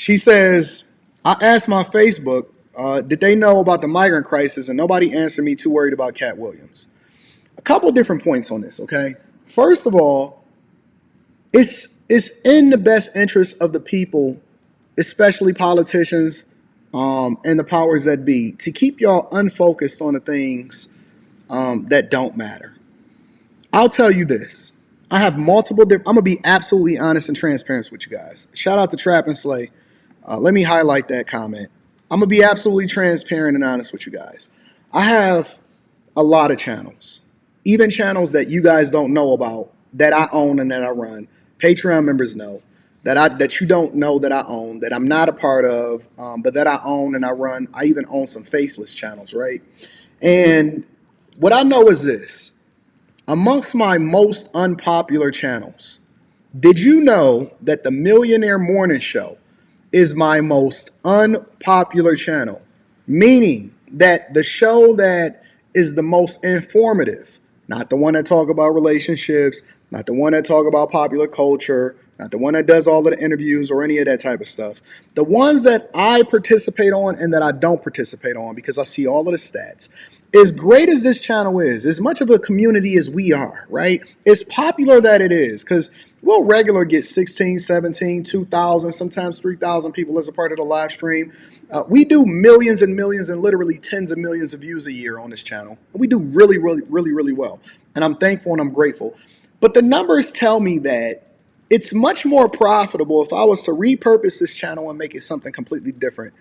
She says, I asked my Facebook, did they know about the migrant crisis, and nobody answered me, too worried about Cat Williams. A couple different points on this, okay? First of all, it's in the best interest of the people, especially politicians, and the powers that be, to keep y'all unfocused on the things that don't matter. I'll tell you this. I have multiple different. I'm going to be absolutely honest and transparent with you guys. Shout out to Trap and Slay. Let me highlight that comment. I'm going to be absolutely transparent and honest with you guys. I have a lot of channels, even channels that you guys don't know about, that I own and that I run. Patreon members know that you don't know that I own, that I'm not a part of, but that I own and I run. I even own some faceless channels, right? And what I know is this. Amongst my most unpopular channels, did you know that the Millionaire Morning Show is my most unpopular channel? Meaning that the show that is the most informative, not the one that talk about relationships, not the one that talk about popular culture, not the one that does all of the interviews or any of that type of stuff. The ones that I participate on and that I don't participate on because I see all of the stats. As great as this channel is, as much of a community as we are, right? As popular that it is, because we'll regular get 16, 17, 2,000, sometimes 3,000 people as a part of the live stream. We do millions and millions and literally tens of millions of views a year on this channel. We do really, really, really, really well. And I'm thankful and I'm grateful. But the numbers tell me that it's much more profitable if I was to repurpose this channel and make it something completely different,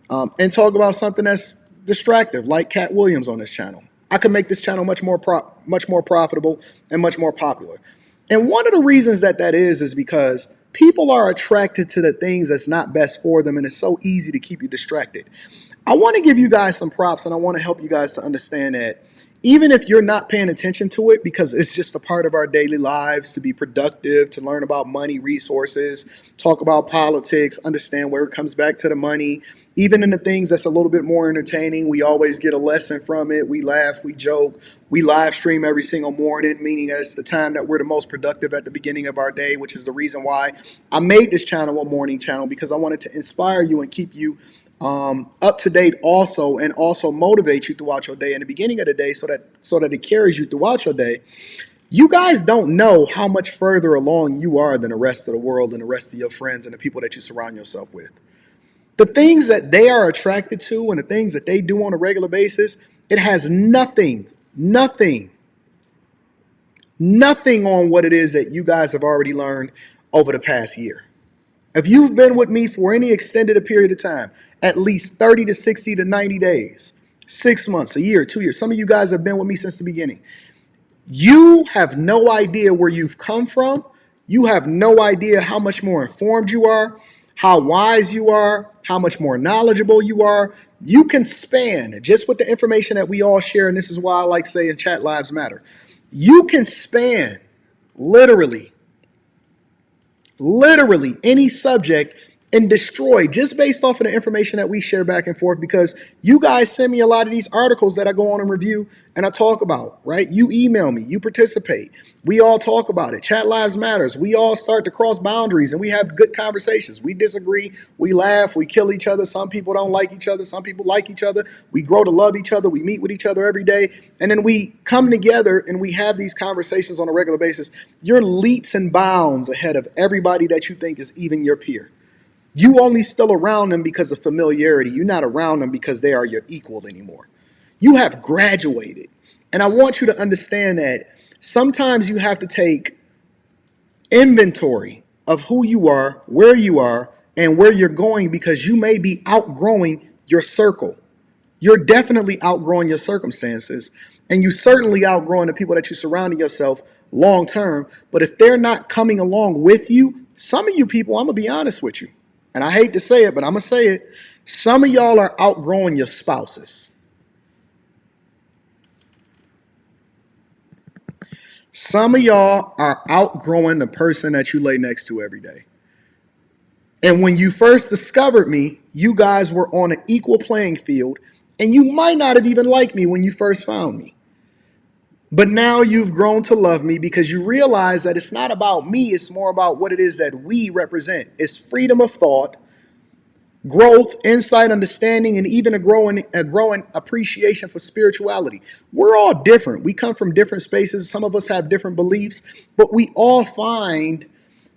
and talk about something that's distractive, like Cat Williams on this channel. I could make this channel much more profitable and much more popular. And one of the reasons that is because people are attracted to the things that's not best for them, and it's so easy to keep you distracted. I want to give you guys some props, and I want to help you guys to understand that even if you're not paying attention to it, because it's just a part of our daily lives to be productive, to learn about money, resources, talk about politics, understand where it comes back to the money, even in the things that's a little bit more entertaining, we always get a lesson from it. We laugh, we joke, we live stream every single morning, meaning that's the time that we're the most productive at the beginning of our day, which is the reason why I made this channel a morning channel, because I wanted to inspire you and keep you up to date also, and also motivate you throughout your day in the beginning of the day so that it carries you throughout your day. You guys don't know how much further along you are than the rest of the world and the rest of your friends and the people that you surround yourself with. The things that they are attracted to and the things that they do on a regular basis, it has nothing on what it is that you guys have already learned over the past year. If you've been with me for any extended period of time, at least 30 to 60 to 90 days, 6 months, a year, 2 years, some of you guys have been with me since the beginning. You have no idea where you've come from. You have no idea how much more informed you are, how wise you are, how much more knowledgeable you are. You can span, just with the information that we all share, and this is why I like saying chat lives matter. You can span literally any subject and destroy just based off of the information that we share back and forth, because you guys send me a lot of these articles that I go on and review and I talk about, right? You email me, you participate. We all talk about it. Chat lives matters. We all start to cross boundaries and we have good conversations. We disagree, we laugh, we kill each other. Some people don't like each other. Some people like each other. We grow to love each other. We meet with each other every day. And then we come together and we have these conversations on a regular basis. You're leaps and bounds ahead of everybody that you think is even your peer. You only still around them because of familiarity. You're not around them because they are your equal anymore. You have graduated. And I want you to understand that sometimes you have to take inventory of who you are, and where you're going, because you may be outgrowing your circle. You're definitely outgrowing your circumstances, and you certainly outgrowing the people that you're surrounding yourself long term. But if they're not coming along with you, some of you people, I'm going to be honest with you, and I hate to say it, but I'm going to say it. Some of y'all are outgrowing your spouses. Some of y'all are outgrowing the person that you lay next to every day. And when you first discovered me, you guys were on an equal playing field, and you might not have even liked me when you first found me. But now you've grown to love me because you realize that it's not about me, it's more about what it is that we represent. It's freedom of thought, growth, insight, understanding, and even a growing appreciation for spirituality. We're all different. We come from different spaces. Some of us have different beliefs, but we all find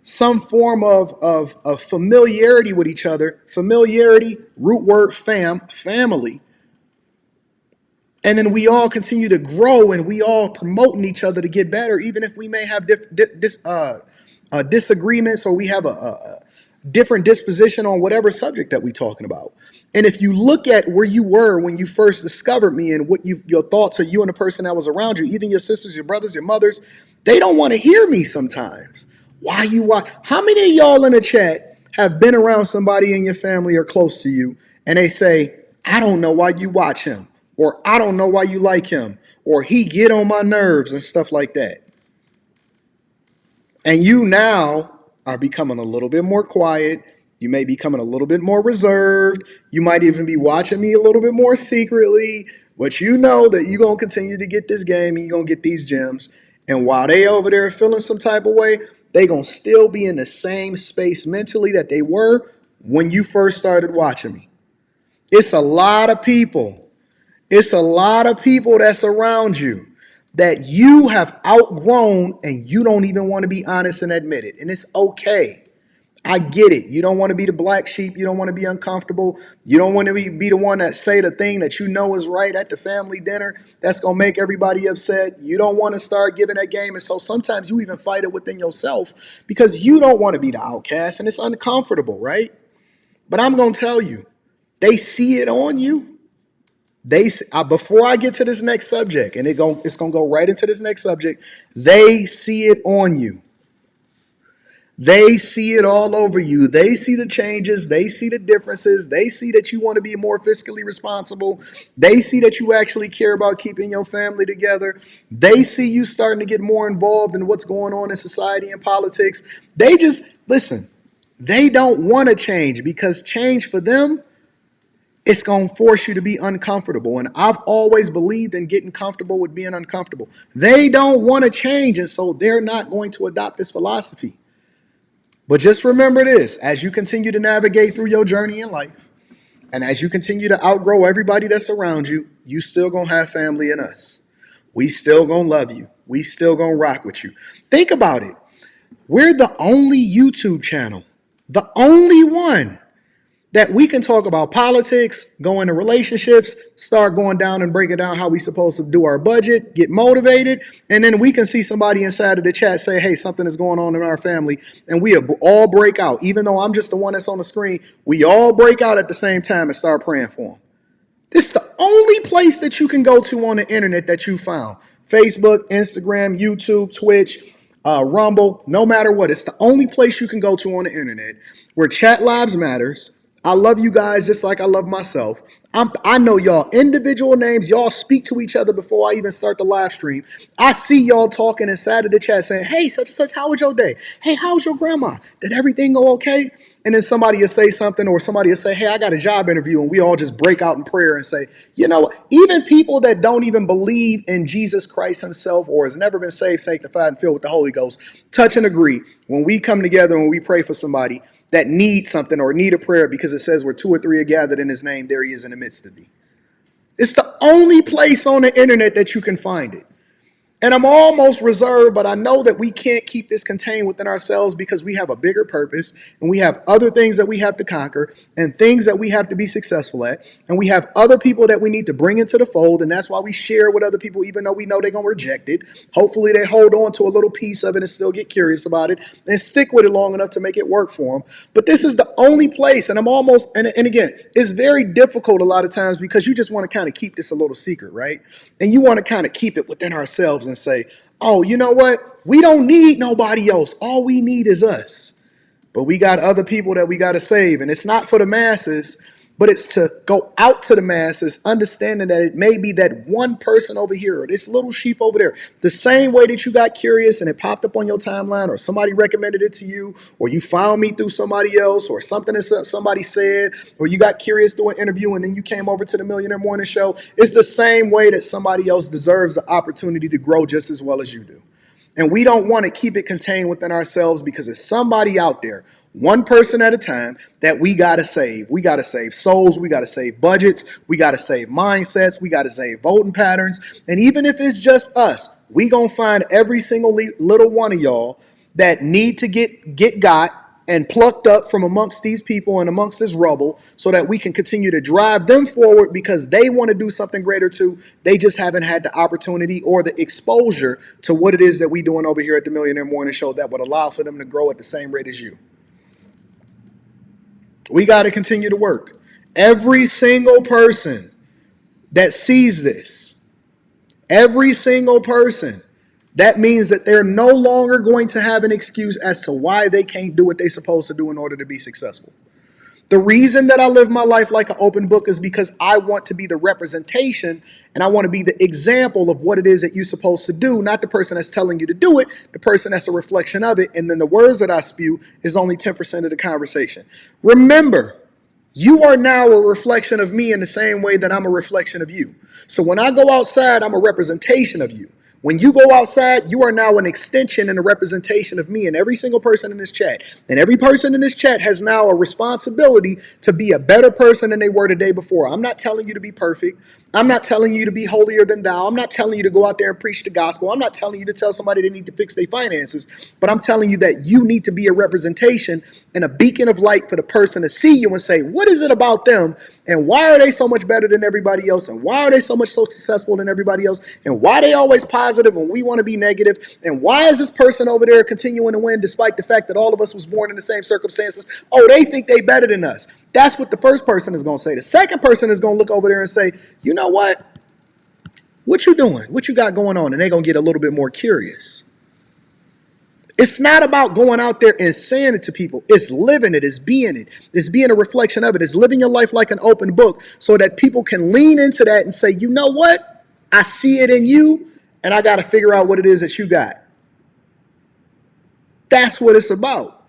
some form of familiarity with each other. Familiarity, root word family. And then we all continue to grow and we all promoting each other to get better, even if we may have disagreements or we have a different disposition on whatever subject that we're talking about. And if you look at where you were when you first discovered me and what your thoughts are, you and the person that was around you, even your sisters, your brothers, your mothers, they don't want to hear me sometimes. Why you watch? How many of y'all in the chat have been around somebody in your family or close to you and they say, I don't know why you watch him, or I don't know why you like him, or he get on my nerves and stuff like that. And you now are becoming a little bit more quiet. You may be becoming a little bit more reserved. You might even be watching me a little bit more secretly, but you know that you're going to continue to get this game and you're going to get these gems. And while they over there feeling some type of way, they going to still be in the same space mentally that they were when you first started watching me. It's a lot of people. It's a lot of people that's around you that you have outgrown and you don't even want to be honest and admit it. And it's okay. I get it. You don't want to be the black sheep. You don't want to be uncomfortable. You don't want to be the one that say the thing that you know is right at the family dinner. That's going to make everybody upset. You don't want to start giving that game. And so sometimes you even fight it within yourself because you don't want to be the outcast and it's uncomfortable, right? But I'm going to tell you, they see it on you. Before I get to this next subject, and it's gonna go right into this next subject, they see it on you. They see it all over you. They see the changes. They see the differences. They see that you want to be more fiscally responsible. They see that you actually care about keeping your family together. They see you starting to get more involved in what's going on in society and politics. They just, listen, they don't want to change because change for them, it's going to force you to be uncomfortable. And I've always believed in getting comfortable with being uncomfortable. They don't want to change, and so they're not going to adopt this philosophy. But just remember this, as you continue to navigate through your journey in life, and as you continue to outgrow everybody that's around you, you still going to have family in us. We still going to love you. We still going to rock with you. Think about it. We're the only YouTube channel, the only one that we can talk about politics, go into relationships, start going down and breaking down how we supposed to do our budget, get motivated, and then we can see somebody inside of the chat say, hey, something is going on in our family, and we all break out. Even though I'm just the one that's on the screen, we all break out at the same time and start praying for them. This is the only place that you can go to on the internet that you found. Facebook, Instagram, YouTube, Twitch, Rumble, no matter what. It's the only place you can go to on the internet where chat lives matters. I love you guys just like I love myself. I know y'all individual names. Y'all speak to each other before I even start the live stream. I see y'all talking inside of the chat saying, hey, such and such, how was your day? Hey, how's your grandma? Did everything go okay? And then somebody will say something, or somebody will say, hey, I got a job interview. And we all just break out in prayer and say, you know, even people that don't even believe in Jesus Christ himself or has never been saved, sanctified, and filled with the Holy Ghost, touch and agree. When we come together and we pray for somebody that needs something or need a prayer, because it says where two or three are gathered in his name, there he is in the midst of thee. It's the only place on the internet that you can find it. And I'm almost reserved, but I know that we can't keep this contained within ourselves because we have a bigger purpose and we have other things that we have to conquer and things that we have to be successful at. And we have other people that we need to bring into the fold. And that's why we share with other people, even though we know they're going to reject it. Hopefully they hold on to a little piece of it and still get curious about it and stick with it long enough to make it work for them. But this is the only place, and I'm almost, and again, it's very difficult a lot of times because you just want to kind of keep this a little secret, right? And you want to kind of keep it within ourselves and say, oh, you know what? We don't need nobody else. All we need is us. But we got other people that we got to save. And it's not for the masses, but it's to go out to the masses, understanding that it may be that one person over here or this little sheep over there. The same way that you got curious and it popped up on your timeline or somebody recommended it to you or you found me through somebody else or something that somebody said or you got curious through an interview and then you came over to the Millionaire Morning Show. It's the same way that somebody else deserves the opportunity to grow just as well as you do. And we don't want to keep it contained within ourselves because there's somebody out there One person at a time that we got to save. We got to save souls. We got to save budgets. We got to save mindsets. We got to save voting patterns. And even if it's just us, we going to find every single little one of y'all that need to get got and plucked up from amongst these people and amongst this rubble so that we can continue to drive them forward because they want to do something greater too. They just haven't had the opportunity or the exposure to what it is that we doing over here at the Millionaire Morning Show that would allow for them to grow at the same rate as you. We got to continue to work. Every single person that sees this, every single person, that means that they're no longer going to have an excuse as to why they can't do what they're supposed to do in order to be successful. The reason that I live my life like an open book is because I want to be the representation and I want to be the example of what it is that you're supposed to do, not the person that's telling you to do it, the person that's a reflection of it. And then the words that I spew is only 10% of the conversation. Remember, you are now a reflection of me in the same way that I'm a reflection of you. So when I go outside, I'm a representation of you. When you go outside, you are now an extension and a representation of me and every single person in this chat. And every person in this chat has now a responsibility to be a better person than they were the day before. I'm not telling you to be perfect. I'm not telling you to be holier than thou. I'm not telling you to go out there and preach the gospel. I'm not telling you to tell somebody they need to fix their finances. But I'm telling you that you need to be a representation and a beacon of light for the person to see you and say, what is it about them? And why are they so much better than everybody else? And why are they so much so successful than everybody else? And why are they always positive when we want to be negative? And why is this person over there continuing to win despite the fact that all of us was born in the same circumstances? Oh, they think they better than us. That's what the first person is going to say. The second person is going to look over there and say, you know what? What you doing? What you got going on? And they're going to get a little bit more curious. It's not about going out there and saying it to people. It's living it. It's being it. It's being a reflection of it. It's living your life like an open book so that people can lean into that and say, you know what? I see it in you and I got to figure out what it is that you got. That's what it's about.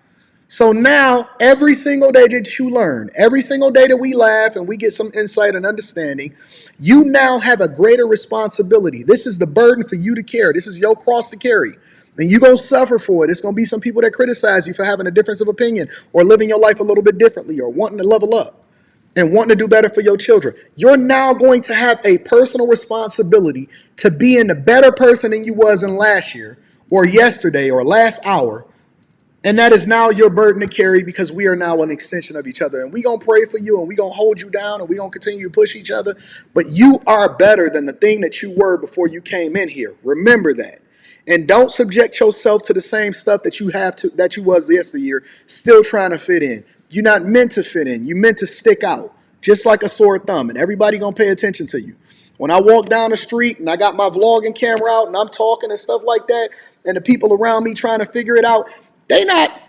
So now every single day that you learn, every single day that we laugh and we get some insight and understanding, you now have a greater responsibility. This is the burden for you to carry. This is your cross to carry. And you're going to suffer for it. It's going to be some people that criticize you for having a difference of opinion or living your life a little bit differently or wanting to level up and wanting to do better for your children. You're now going to have a personal responsibility to being a better person than you was in last year or yesterday or last hour. And that is now your burden to carry because we are now an extension of each other. And we're going to pray for you and we're going to hold you down and we're going to continue to push each other. But you are better than the thing that you were before you came in here. Remember that. And don't subject yourself to the same stuff that you was yesteryear, still trying to fit in. You're not meant to fit in. You're meant to stick out, just like a sore thumb. And everybody going to pay attention to you. When I walk down the street and I got my vlogging camera out and I'm talking and stuff like that, and the people around me trying to figure it out, they not,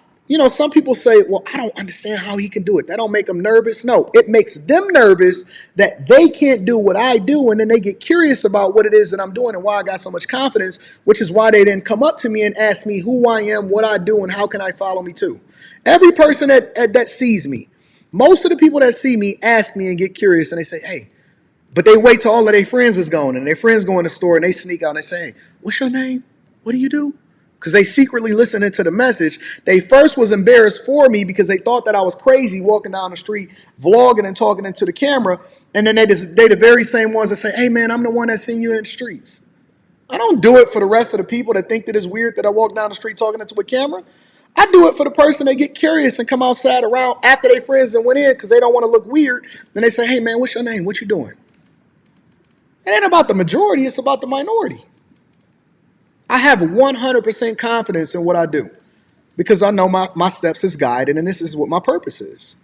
some people say, well, I don't understand how he can do it. That don't make them nervous. No, it makes them nervous that they can't do what I do. And then they get curious about what it is that I'm doing and why I got so much confidence, which is why they didn't come up to me and ask me who I am, what I do, and how can I follow me too. Every person that sees me, most of the people that see me ask me and get curious and they say, hey, but they wait till all of their friends is gone and their friends go in the store and they sneak out and they say, hey, what's your name? What do you do? Because they secretly listening to the message. They first was embarrassed for me because they thought that I was crazy walking down the street, vlogging and talking into the camera. And then they the very same ones that say, hey, man, I'm the one that seen you in the streets. I don't do it for the rest of the people that think that it's weird that I walk down the street talking into a camera. I do it for the person that get curious and come outside around after their friends that went in because they don't want to look weird. Then they say, hey, man, what's your name? What you doing? It ain't about the majority. It's about the minority. I have 100% confidence in what I do because I know my steps is guided and this is what my purpose is.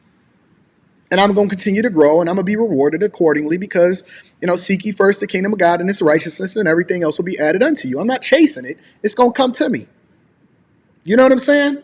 And I'm going to continue to grow and I'm going to be rewarded accordingly because, seek ye first the kingdom of God and its righteousness and everything else will be added unto you. I'm not chasing it. It's going to come to me. You know what I'm saying?